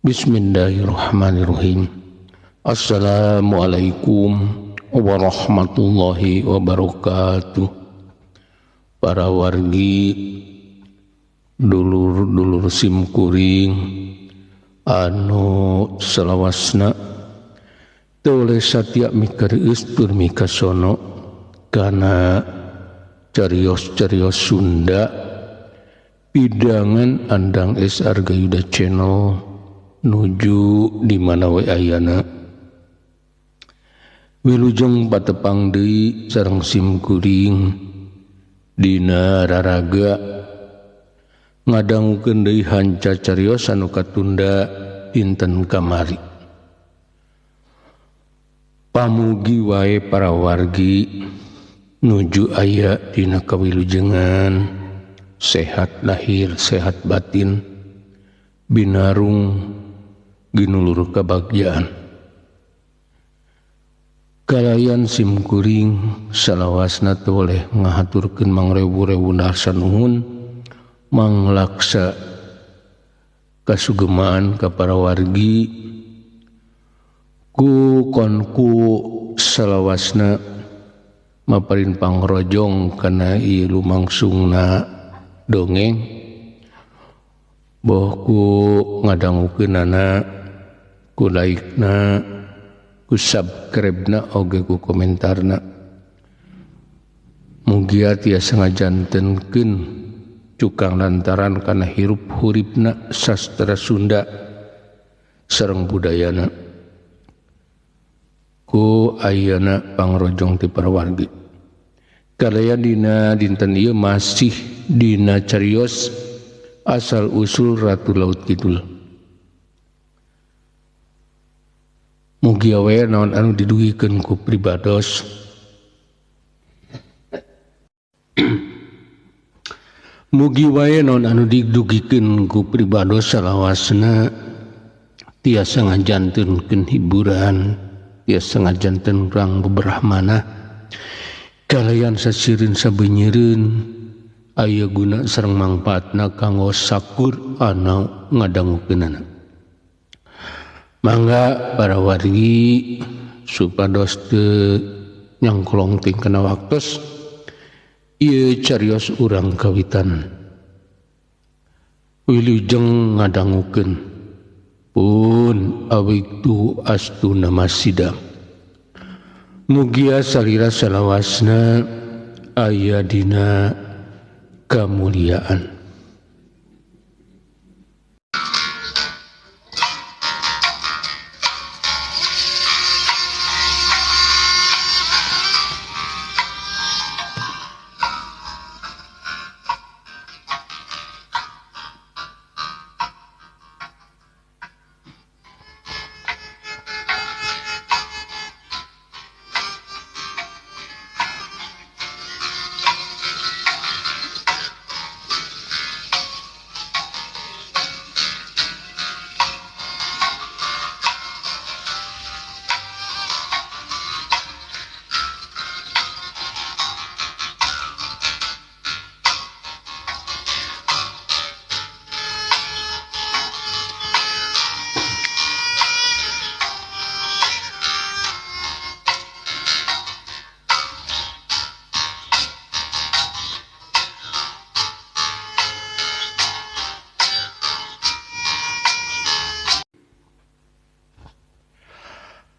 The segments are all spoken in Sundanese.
Bismillahirrahmanirrahim. Assalamualaikum warahmatullahi wabarakatuh. Para wargi dulur-dulur simkuring anu salawasna teu oleh satya mikareus tur mikasono kana carios-carios Sunda pidangan andang es Argayuda channel nuju di mana we ayana wilujeng patepang deui sareng simkuring dina raraga ngadangukeun deui hanca carios anu katunda dinten kamari. Pamugi wae para wargi nuju aya dina kawilujengan sehat lahir sehat batin binarung ginulur kabagjaan. Kalayan simkuring salawasna teu oleh ngahaturkeun mangrewu-rewu darsa nuhun manglaksa kasugemaan ka para wargi ku salawasna maparin pangrojong kana ieu lumangsungna dongeng boh ku ngadangukeunana ku like-na ku subscribe-na oge ku komentarna mugia tiasa ngajantenkeun cukang lantaran kana hirup huripna sastra Sunda sareng budayana ku ayeuna pangrojong ti para wargi. Kalaya dina dinten ieu masih dina carios asal usul Ratu Laut Kidul. Mugi wae naon anu didugikeun ku pribados mugi wae naon anu didugikeun ku pribados salawasna tiasa ngajantenkeun hiburan, tiasa ngajanten urang beberahmana kalayan sasireun sabeunyereun aya guna sareng mangpaatna kanggo sakur anu ngadangukeunana. Mangga para wargi supados teu nyangklong ting kana waktos ieu carios urang kawitan wilujeng ngadangukeun pun awiktu astuna masida mugia salira salawasna aya dina kamuliaan.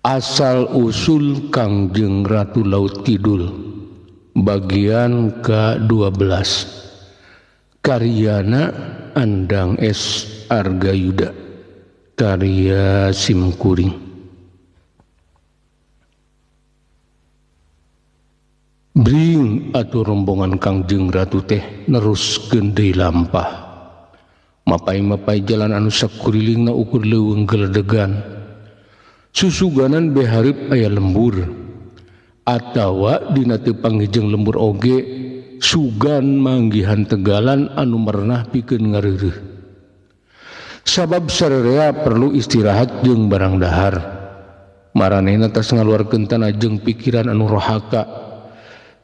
Asal usul Kangjeng Ratu Laut Kidul bagian ke-12 karyana Andang S. Argayuda karya simkuring. Bring atuh rombongan Kangjeng Ratu teh neruskeun deui lampah mapai-mapai jalan anu sakurilingna ukur leuweung geledegan susuganan beharip aya lembur atawa dina teu panggijeng lembur oge sugan manggihan tegalan anu merenah pikeun ngareureuh sabab sararea perlu istirahat jeung barang dahar maranehna tas ngaluarkeun tanajeng pikiran anu rohaka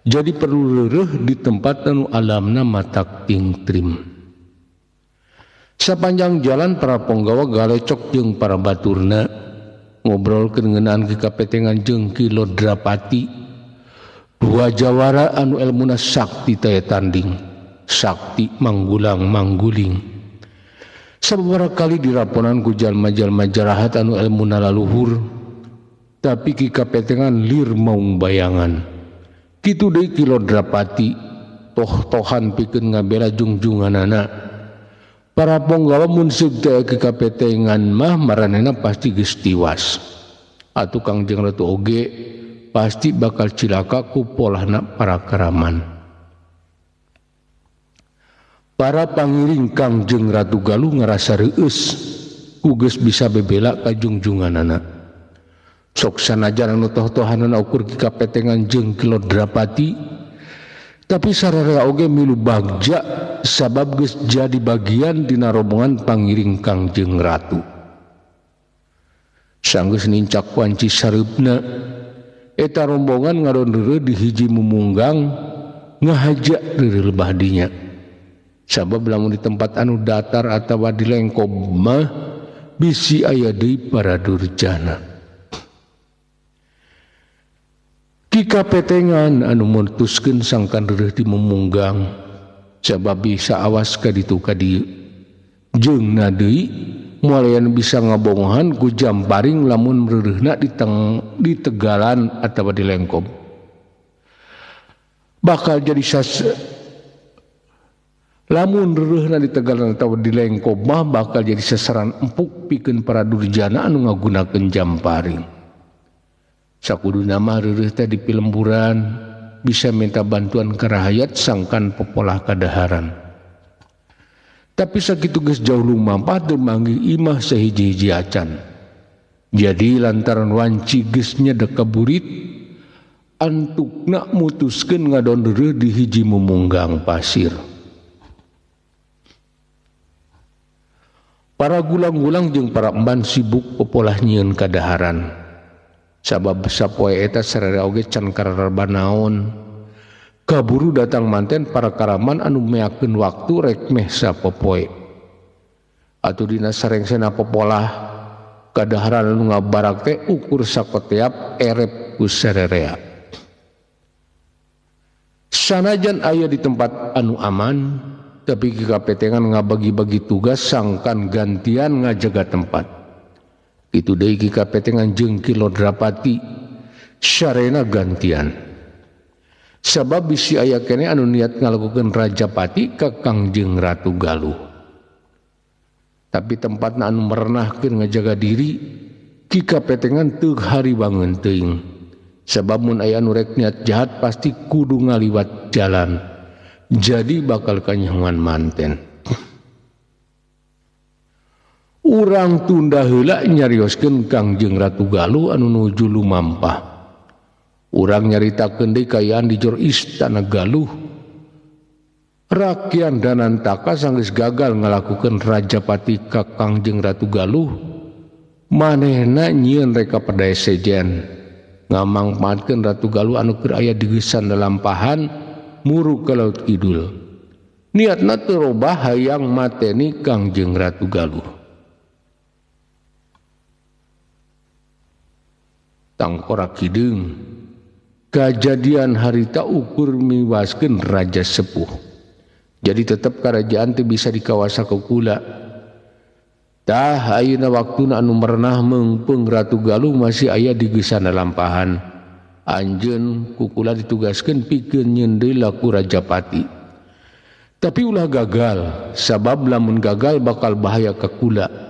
jadi perlu leureuh di tempat anu alamna matak tingtrim Sapanjang jalan para penggawa galecok jeung para baturna ngobrolkeun ngeunaan kikapetengan jeung Ki Lodrapati, dua jawara anu elmuna sakti taya tanding, sakti manggulang mangguling. Sababaraha kali diraponan ku jalma-jalma jarahat anu elmuna laluhur, tapi kikapetengan lir maung bayangan. Kitu deui Ki Lodrapati toh-tohan pikeun ngabela jungjunganana. Para penggawa mun seuk kikapetengan mah maranehna pasti geus tiwas. Atuh Kangjeng Ratu oge pasti bakal cilaka ku polahna para karaman. Para pangiring Kangjeng Ratu Galuh ngarasa reueus ku geus bisa bebela ka jungjunganana. Sok sanajan anu toh-tohanana ukur kikapetengan jeung Ki Lodrapati, tapi sararea oge milu bagja sabab geus jadi bagian dina rombongan pangiring Kangjeng Ratu. Sanggeus nincak wanci sareupna, eta rombongan ngarondeureuh di hiji mumunggang ngahaja reureuh lebah dinya. Sabab lamun di tempat anu datar atawa di lengkob mah bisi aya deui para durjana. Kikapetengan anu mutuskeun sangkan reureuh di mumunggang sabab bisa awas ka ditu ka dieu. Jeungna deui moal aya bisa ngabongohan ku jamparing lamun reureuhna di tegalan atawa di lengkob. Bakal jadi lamun reureuhna di tegalan atawa di lengkob mah bakal jadi sasaran empuk pikeun para durjana anu ngagunakeun jamparing. Sakuduna mah reureuh teh di pilemburan bisa minta bantuan ka rahayat sangkan popolah kadaharan. Tapi sakitu geus jauh lumampah teu manggih imah sahiji-hiji acan. Jadi lantaran wanci geus nyedek ka burit, antukna mutuskeun ngadondeureuh di hiji mumunggang pasir. Para gulang-gulang jeung para emban sibuk popolah nyieun kadaharan. Sabab sapoe eta sararea oge can karareba naon. Kaburu datang manten para karaman anu meakeun waktu rek meh sapopoe. Atuh dina sarengsena popolah kadaharan anu ngabarak teh ukur sakoteap erep ku sararea. Sanajan aya di tempat anu aman, tapi kikapetengan ngabagi-bagi tugas sangkan gantian ngajaga tempat. Itu deui kikapetengan jeung Ki Lodrapati sarena gantian. Sabab bisi aya keneh anu niat ngalakukeun Rajapati ka Kangjeng Ratu Galuh. Tapi tempatna anu merenahkeun ngajaga diri, kikapetengan teu haribangeun teuing. Sabab mun aya anu rek niat jahat pasti kudu ngaliwat jalan. Jadi bakal kanyahoan manten. Urang tunda heula nyarioskeun Kangjeng Ratu Galuh anu nuju lumampah. Urang nyaritakeun deui kayaan di jor istana Galuh. Rakyat Danantaka sanggeus gagal ngalakukeun Rajapati ka Kangjeng Ratu Galuh. Manehna nyieun reka padaya sejen ngamangpaatkeun Ratu Galuh anu keur aya di geusan lalampahan muru ka laut kidul. Niatna teu robah hayang mateni Kangjeng Ratu Galuh. Tangkorak Kideung kajadian harita ukur miwaskeun raja sepuh. Jadi tetep kerajaan teu bisa dikawasa ku kula. Tah ayeuna waktuna anu merenah meungpeung Ratu Galuh masih aya di geusan lalampahan. Anjeun ku kula ditugaskeun pikeun nyieun deui laku Rajapati. Tapi ulah gagal, sabab lamun gagal bakal bahaya ka kula.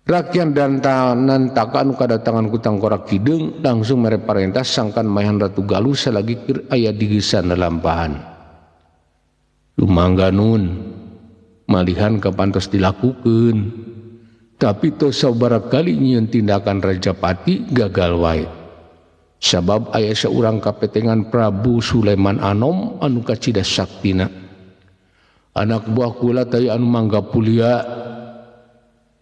Rakyat Danantaka anu kadatangan ku Tangkorak Kideung langsung mere parentah sangkan maehan Ratu Galuh salagi keur aya di geusan lalampahan. Lumangganun malihan kapantos dilakukeun, tapi tos sabaraha kali nyieun tindakan Rajapati gagal wae. Sabab aya saurang kapetengan Prabu Sulaiman Anom anu kacida saktina. Anak buah kula teh anu mangga pulia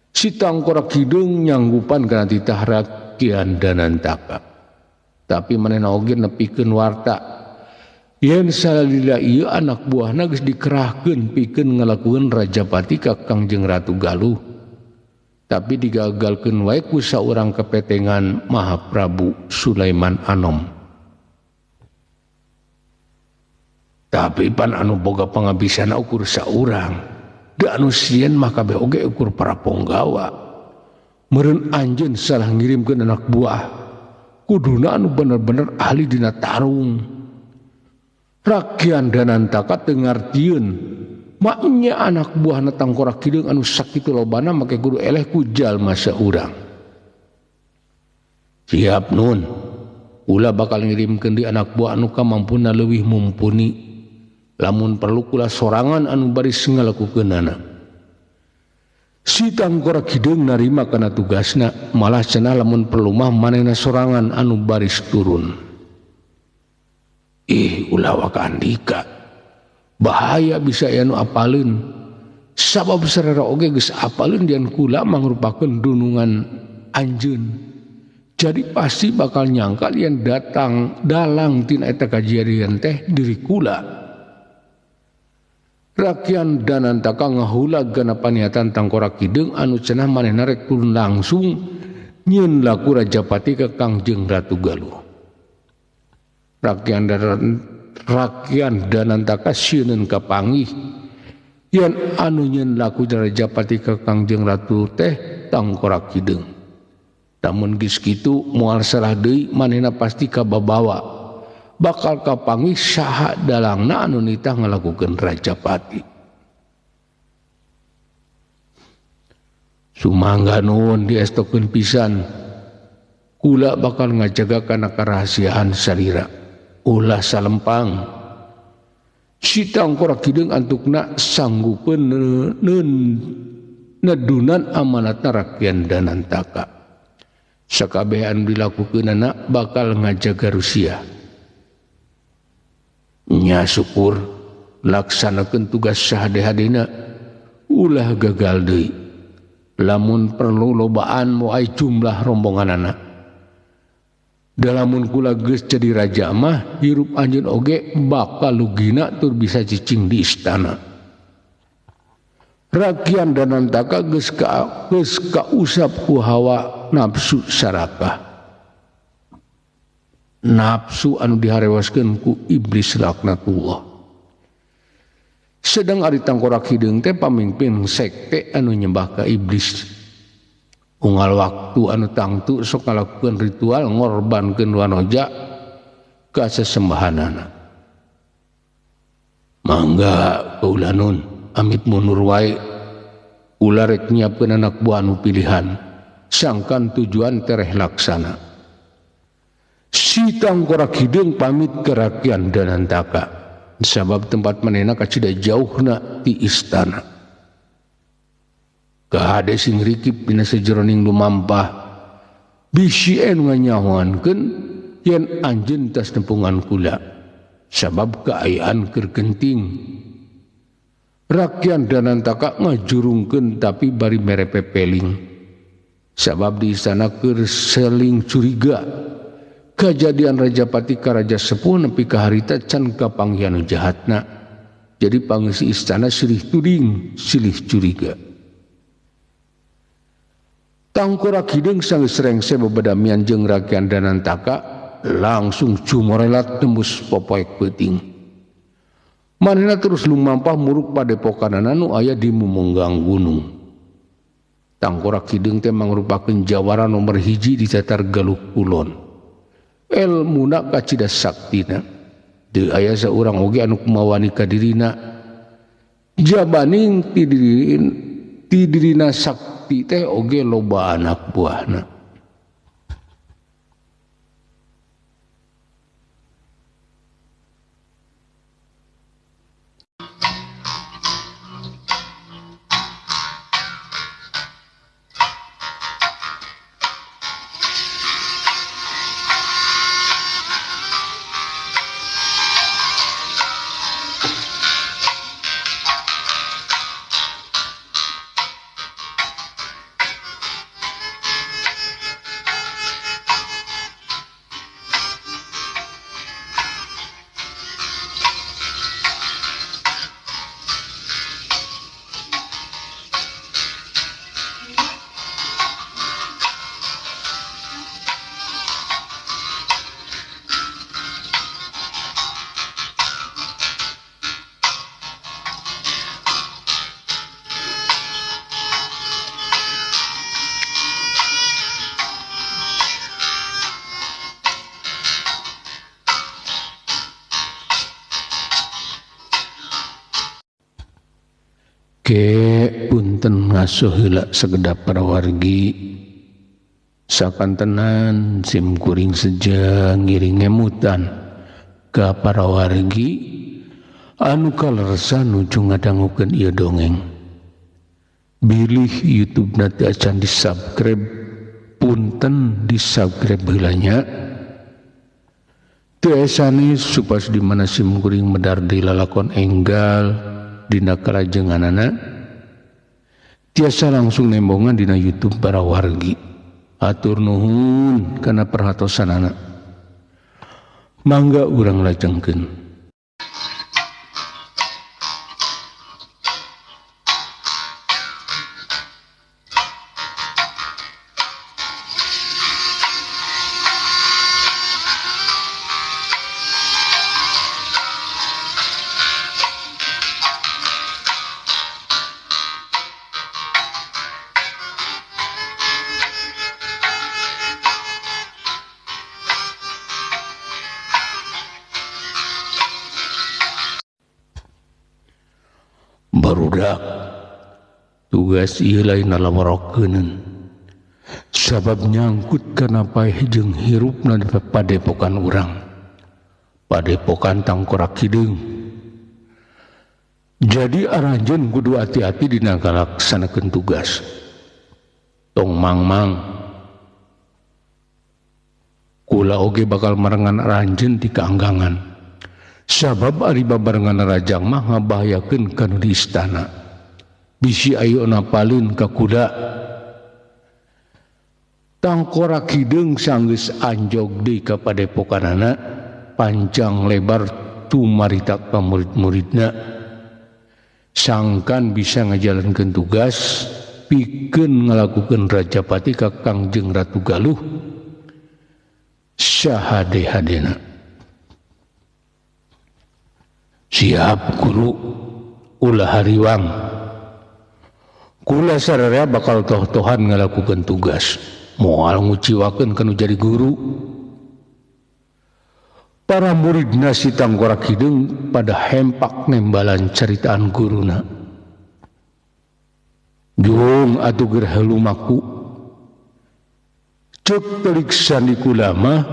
si Tangkorak Kideung nyanggupan kana titah Rakyat Danantaka. Tapi manehna oge nepikeun warta Yen salila ieu anak buahna geus dikerahkeun pikeun ngalakukeun Rajapati ka Kangjeng Ratu Galuh. Tapi digagalkeun wae ku saurang kepetengan Mahaprabu Sulaiman Anom. Tapi pan anu boga pangabisana ukur saurang. Da anu sieun mah kabeh oge ukur para ponggawa. Meureun anjeun salah ngirimkeun anak buah. Kuduna anu bener-bener ahli dina tarung. Rakian Danantaka teu ngartieun maknya anak buahna Tangkorak Kidung anu sakitu lobana make kudu eleh ku jalma saurang. Siap nun, ulah bakal ngirimkeun di anak buah anu kamampuna leuwih mumpuni. Lamun perlu kula sorangan anu baris ngalakukeunana. Si Tangkorak Kidung narima kana tugasna, malah cenah lamun perlu mah manehna sorangan anu baris turun. Ulah waka andika bahaya bisa anu apaleun sabab sarera oge geus apaleun dian kula mangrupakeun dunungan anjeun jadi pasti bakal nyangka yen datang dalang tina eta kajadian teh diri kula. Rakian Danantaka ngahulag kana paniatan Tangkorak Kidung anu cenah manehna rek turun langsung nyieun laku Rajapati ka Kangjeng Ratu Galuh. Rakian Danantaka sieun kapanggih yen anu nyeun laku Rajapati ka Kangjeng Ratu teh Tangkorak Kidung. Namun geus kitu moal salah deui manehna pasti kababawa bakal kapanggih saha dalangna anu nitah ngalakukeun Rajapati. Sumangga nuhun diestokeun pisan kula bakal ngajaga kana karahasiaan salira. Ulah salempang si Tangkorak Kidung antukna sanggupeun nedunan amanatna Rakian Danantaka. Sakabehan dilakukeunana bakal ngajaga Rusia. Nya syukur laksanakeun tugas sahade-hadena ulah gagal deui. Lamun perlu lobaan moal jumlah rombonganana. Dalamun kula geus jadi raja mah hirup anjeun oge bakal lugina tur bisa cicing di istana. Rakian Danantaka geus kausap ku hawa nafsu sarakah. Nafsu anu diharewaskeun ku iblis laknatullah. Sedang ari Tangkorak Kidung teh pamimpin sekte anu nyembah ka iblis. Unggal waktu anu tangtu sok ngalakukeun ritual ngorbankeun wanoja ka sesembahanana. Mangga kaula nun amit mundur wae ulah rek nyiapkeun anak buah anu pilihan sangkan tujuan tereh laksana. Si Tangkorak Kidung pamit ke Rakian Danantaka sabab tempat manehna kacida jauhna ti istana. Kahade sing rikip dina sajeroning lumampah bisi anu nganyahoankeun yen anjeun tas tempungan kula sabab kaayaan keur genting. Rakian Danantaka ngajurungkeun tapi bari mere pepeling sabab di istana keur seling curiga kajadian Rajapati ka raja sepuh nepi ka harita can kapanggih anu jahatna. Jadi pangeusi istana silih tuding silih curiga. Tangkorak Kidung sanggeus rengse bebedamian jeung Rakian Danantaka langsung cumorelat tembus popoek peuting. Manehna terus lumampah muruk padepokanana nu aya di mumunggang gunung. Tangkorak Kidung teh mangrupakeun jawara nomor 1 di Tatar Galuh Kulon. Elmuna kacida saktina. Teu aya saurang oge anu kumawani ka dirina. Jabaning ti dirina sakti teh oge loba anak buahna. punten ngasuh heula segedap para wargi sakantenan sim kuring seja ngiring ngemutan ka para wargi anu kalersan nuju ngadangukeun ieu dongeng. Bilih YouTube nanti acan di subscribe, punten di subscribe heulanya teu esani supas di mana sim kuring medar di lalakon enggal dina kalajenganana tiasa langsung nembongan dina YouTube para wargi. Atur nuhun kana perhatosanana. Mangga urang lajengkeun. Barudak tugas ieu lain nalawarokeun sabab nyangkut kana paeh jeung hirupna di padepokan urang, padepokan Tangkorak Kidung. Jadi aranjeun kudu hati-hati dina ngalaksanakeun tugas. Tong mangmang kula oge bakal marengan aranjeun ti kaanggangan. Sabab ari babarengan rajang mah ngabahayakeun kana di istana. Bisi ayeuna palin ka kuda. Tangkorak Kidung sanggeus anjog deui ka padepokanana, panjang lebar tumarita ka murid-muridna. Sangkan bisa ngajalankeun tugas pikeun ngalakukeun Rajapati ka Kangjeng Ratu Galuh sahade-hadena. Siap guru, ulah hariwang. Kula sararea bakal toh-tohan ngalakukeun tugas. Moal nguciwakeun kanu jadi guru. Para muridna si Tangkorak Kidung pada hempak nembalan caritaan guruna. Jung atuh ger halumaku. Ceuk telik sandi kula mah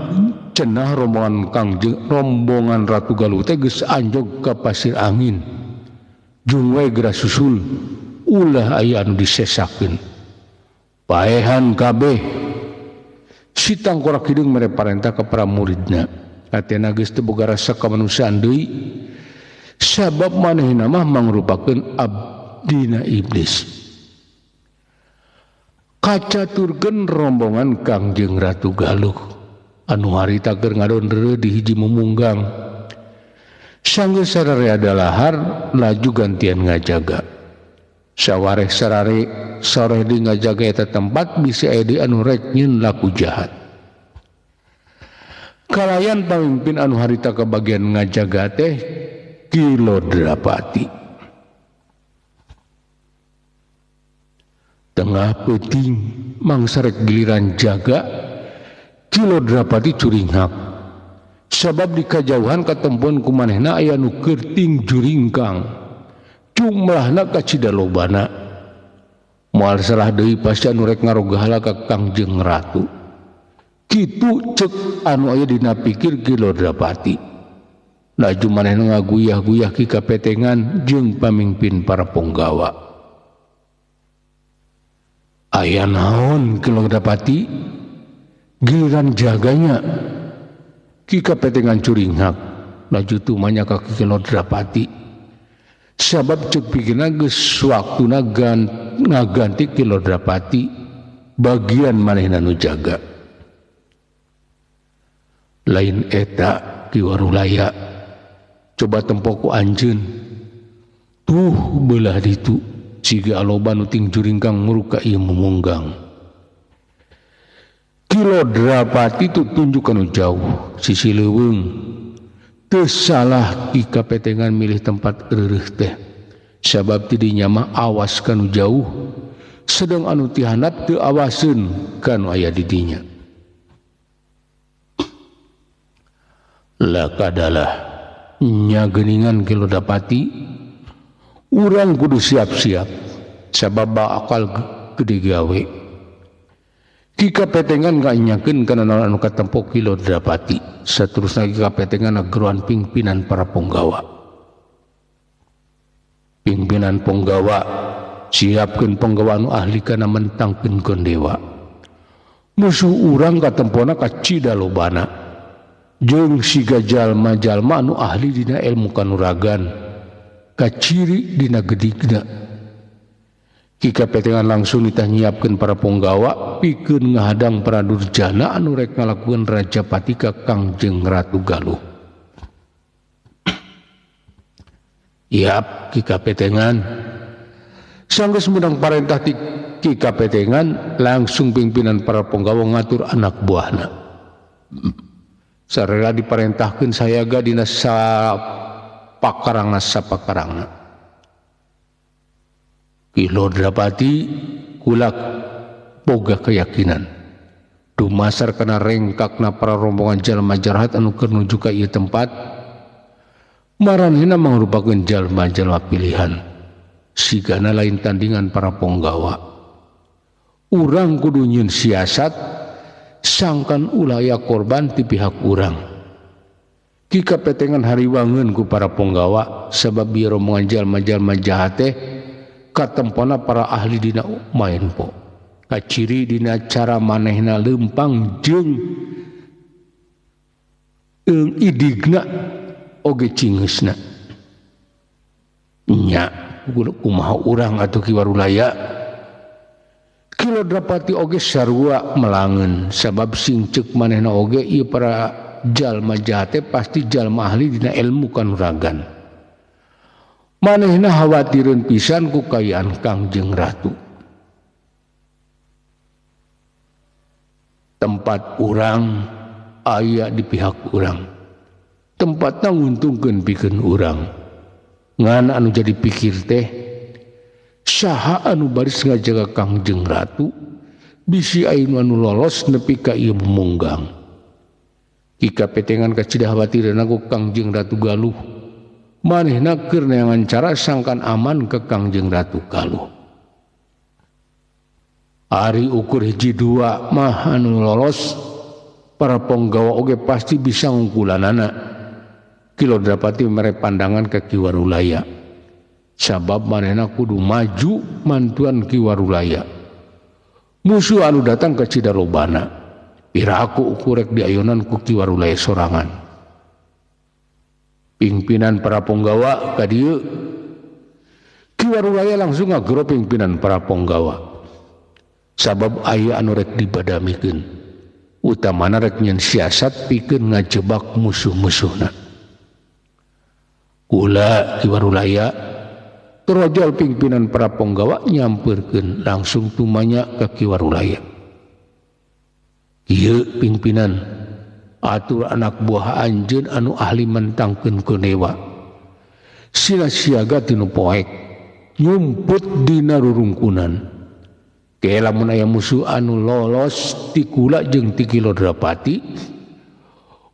cenah rombongan Ratu Galuh teh geus anjog ka pasir angin. Jung we geura susul ulah aya anu disesakeun. Paehan kabeh si Tangkorak Kidung mere parentah ka para muridna. Atena geus teu boga rasa kamanusiaan deui sabab manehna mah mangrupakeun abdina iblis. Kacaturkeun rombongan Kangjeng Ratu Galuh anu harita keur ngadondreu di hiji mumunggang. Sanggeus sararea dalahar laju gantian ngajaga. Sawareh sarare soreh di ngajaga eta tempat bisa aya deui anu rek nyeun laku jahat. Kalayan pamimpin anu harita kabagian ngajaga teh Kilodrapati. Tengah peuting mangsa rek giliran jaga Kilodrapati curinghak. Sabab di kajauhan katempuan ku manehna aya nu kerting juringkang. Jumlahna kacida lobana. Moal salah deui pasti anu rek ngarogahala ka Kangjeng Ratu. Kitu ceuk anu aya dina pikir Kilodrapati. Laju manehna ngaguyah-guyah ki kapetengan jeung pamimpin para punggawa. Aya naon Kilodrapati? Giliran jaganya ki kapetengan curinghak. Laju tumanya ka Kilodrapati. Sabab ceuk pikirna geus waktuna ngaganti Kilodrapati bagian manehna nu jaga. Lain eta Ki Warulaya coba tempo ku anjeun tuh belah ditu siga aloba nu ting juringkang muruka ieu mumunggang. Kilodrapati tu tunjuk anu jauh sisi leuweung teu salah ki kapetengan milih tempat reureuh teh sabab ti dinya mah awas kanu jauh sedang anu ti handap teu awaseun kanu aya di dinya. Lakadalah nya geuningan Kilodrapati urang kudu siap-siap sabab bakal gede gawe ki kapetengan nganyakeun kana naon anu katempo kilo dapati saterusna ki kapetengan nageruan pimpinan para punggawa siapkeun punggawa anu ahli kana mentangkeun dewa musuh urang katempona kacida lobana jeung siga jalma-jalma anu ahli dina ilmu kanuragan kaciri dina gedigna ki kapetengan langsung ditanyiapkeun para punggawa pikeun ngahadang para durjana anu rek ngalakukeun Rajapati ka Kangjeng Ratu Galuh. Iap ki kapetengan sanggeus menang parentah ki kapetengan langsung pimpinan para punggawa ngatur anak buahna sareng diparentahkeun sayaga dina sapakarangna Kilo Drapati kulak boga keyakinan dumasar kana rengkakna para rombongan jalma jarahat anu keur nuju ka ieu tempat maranehna mangrupakeun jalma-jalma pilihan sigana lain tandingan para punggawa urang kudu nyieun siasat sangkan ulaya korban ti pihak urang ki kapetengan hariwangeun ku para punggawa sabab ieu rombongan jalma-jalma jahat teh katempona para ahli dina main po kaciri dina cara manehna lempang jeung idigna oge cingeusna nya kumaha urang atuh ki warulaya Kilo Drapati oge sarua melangeun sabab sing ceuk manehna oge ieu para jalma jahat teh pasti jalma ahli dina ilmu kanuragan manehna khawatireun pisan ku kaayaan Kangjeng Ratu tempat urang aya di pihak urang tempatna nguntungkeun pikeun urang ngan anu jadi pikir teh saha anu baris ngajaga Kangjeng Ratu bisi anu lolos nepi ka ieu munggang ki kapetengan kacida khawatireun ku Kangjeng Ratu Galuh manehna keur neangan cara sangkan aman ke Kangjeng Ratu Galuh ari ukur hiji dua mah anu lolos para punggawa oge pasti bisa ngungkulanana Kilo Drapati mere pandangan ke Ki Warulaya sabab manehna kudu maju mantuan Ki Warulaya musuh anu datang ke Cidarobana piraku ukurek diayonan ku Ki Warulaya sorangan pimpinan para punggawa ka dieu Ki Warulaya langsung ngagero pimpinan para punggawa sabab aya anu rek dibadamikeun utamana rek nyen siasat pikeun ngajebak musuh-musuhna kula Ki Warulaya terojol pimpinan para punggawa nyampeurkeun langsung tumanya ka Ki Warulaya ieu pimpinan atur anak buah anjeun anu ahli mentangkeun ku dewa sila siaga tinu poek nyumput dina rurungkunan ke lamun aya musuh anu lolos ti kula jeung ti Kilo Drapati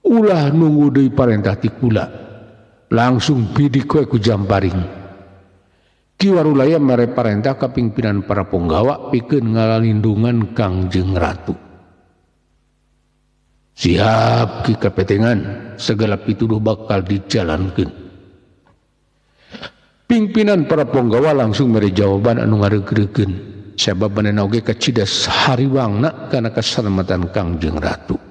ulah nunggu deui parentah ti kula langsung bidik we ku Jamparing Ki Warulaya mere parentah ka pimpinan para punggawa pikeun ngalalindungan Kangjeng Ratu siap ki kapetengan segala pituduh bakal dijalankeun pimpinan para punggawa langsung mere jawaban anu ngareugreugkeun sabab manehna oge kacida hariwangna kana kasalamatan Kangjeng Ratu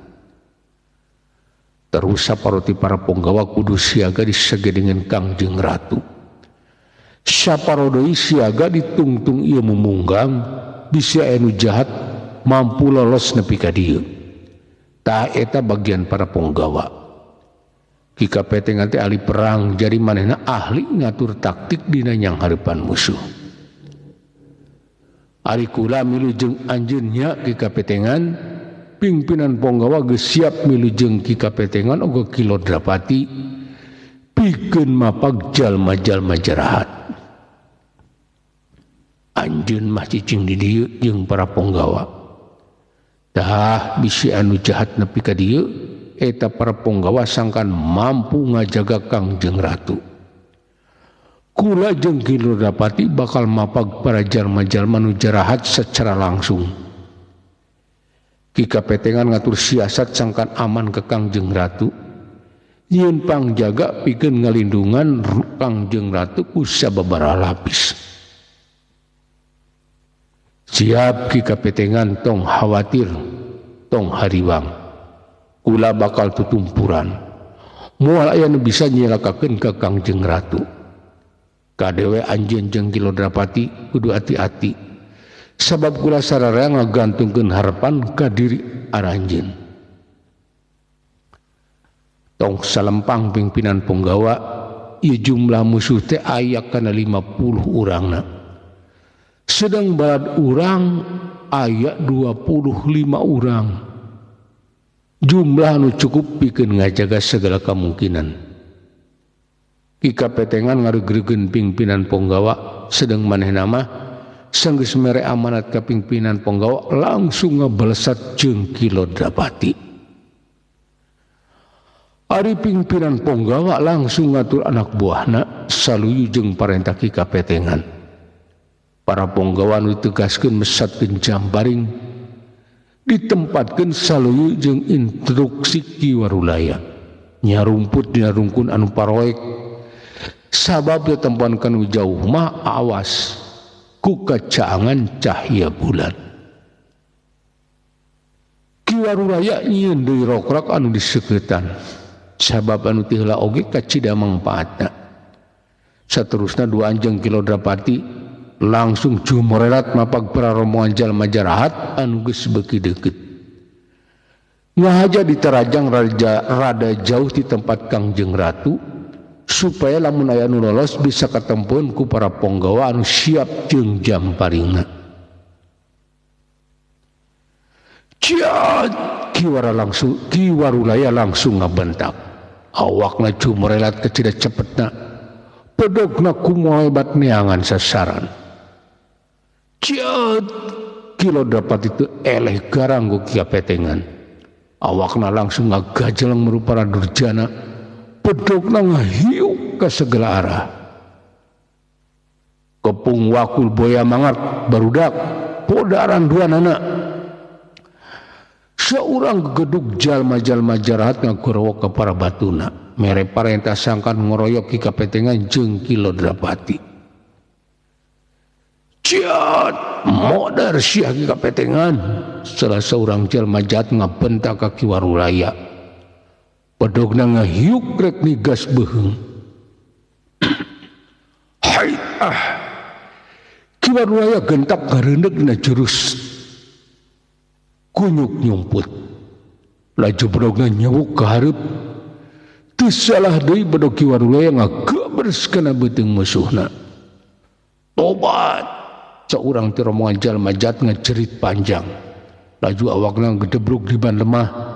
terus saparoti para punggawa kudu siaga disagedengan Kangjeng Ratu saparodoi siaga ditungtung ieu mumunggang bisi anu jahat mampu lolos nepi ka dieu tah eta bagian para punggawa ki kapetengan teh ahli perang jadi manehna ahli ngatur taktik dina nyanghareupan musuh ari kula milu jeung anjeun nya ki kapetengan pimpinan punggawa geus siap milu jeung ki kapetengan oge Kilo Drapati pikeun mapag jalma-jalma jarahat anjeun mah cicing di dieu jeung para punggawa tah bisi anu jahat nepi ka dieu eta para punggawa sangkan mampu ngajaga Kangjeng Ratu kula jeung Kilodapati bakal mapag para jalma-jalma nu jarahat secara langsung. Ki Kapetengan ngatur siasat sangkan aman ke Kangjeng Ratu. Yen pangjaga pikeun ngalindungan Kangjeng Ratu ku sababaraha lapis. Siap Ki Kapetengan, tong khawatir, tong hariwang. Kula bakal tutumpuran. Moal aya nu bisa nyelakakeun ka Kangjeng Ratu. Kadewe anjeun jeung Kilodapati kudu hati-hati. Sabab kula sararea ngagantungkeun harapan ka diri aranjeun. Tong salempang pimpinan Punggawa, ieu jumlah musuh teh aya kana 50 urangna. Sedang balad urang aya 25 urang. Jumlah anu cukup pikeun ngajaga segala kemungkinan. Ki Kapetengan ngaregregeun pimpinan Punggawa, sedang manehna mah sanggeus mere amanat ka pimpinan Punggawa langsung ngabalesat jeung Kilodapati. Ari pimpinan Punggawa langsung ngatur anak buahna saluyu jeung parentah Ki Kapetengan. Para Punggawa nu ditegaskeun mesatkeun jambaring ditempatkeun saluyu jeung instruksi Ki Warulaya. Nyarumput dina rungkun anu paroek sabab ditempankeun nu jauh mah awas ku kacaangan cahya bulan. Ki Warulaya nyieun deui rokrak anu diseuketan sabab anu teu heula oge kacida mangpaatna. Saterusna dua anjeun Kilodapati langsung jumorelat mapag para rombongan jalma jarahat anu geus beuki deukeut. Ngahaja ditarajang rada jauh di tempat Kangjeng Ratu supaya lamun aya nu lolos bisa katempuan ku para Punggawa anu siap jeung jamparingna. Ciat Ki Warulaya langsung ngabentak. Awakna jumorelat kecida cepetna. Pedogna kumoal bat neangan sasaran. Ciat Kilodapati itu eleh garang ku Ki Kapetengan. Awakna langsung ngagajelang merupa durjana. Pedogna ngahiuk ke segala arah. Kepung wakul boya mangat barudak podaran dua nana. Seorang gedug jalma-jalma jarahat ngagorowo ke para batuna. Mere parentah sangkan ngoroyok Ki Kapetengan jeung Kilodapati. Ciat modar sia Ki Kapetengan. Salah seorang jalma jahat ngabentak ka Ki Warulaya. Pedogna ngahiuk rek nigas beheung. Hai Ki Warulaya gentak ngareundeuk dina jurus kunyuk nyumput. Laju pedogna nyewuk ka hareup. Teu salah deui bedog Ki Warulaya ngagabres kana beuteung musuhna. Tobat saurang ti rombongan jalma jahat ngacerit panjang. Laju awakna gedebruk di ban lemah.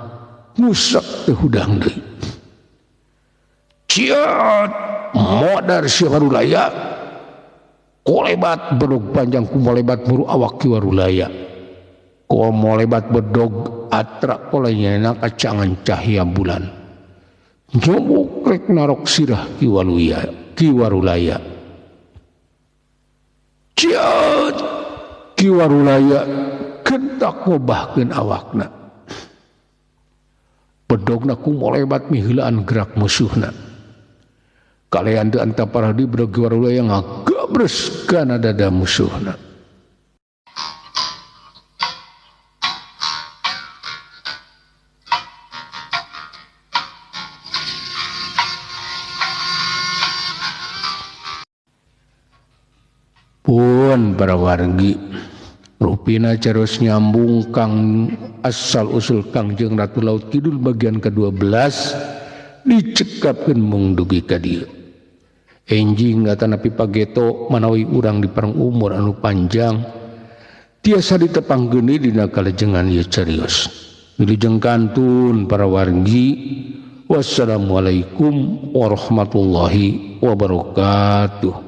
Ngusak teh hudang deui. Ciat modar si Warulaya. Kolebat bedog panjang kumolebat muru awak Ki Warulaya. Komolebat bedog atra kolenya kacangan cahya bulan. Nyomuk rek narok sirah Ki Warulaya. Ciat Ki Warulaya kentak ngobahkeun awakna. Bedogna kumolebat miheulaan gerak musuhna. Kalean teu anta parahdi bedog Ki Warulaya ngagabres kana dada musuhna. Pun para wargi rupina caros nyambung kang asal usul Kangjeng Ratu Laut Kidul bagian ke-12 dicekapkeun mung dugi ka dieu. Enjing ngatan api pageto manawi urang di perang umur anu panjang tiasa ditepang geuni dina kalejengan ieu carios. Wilujeng kantun para wargi. Wassalamualaikum warahmatullahi wabarakatuh.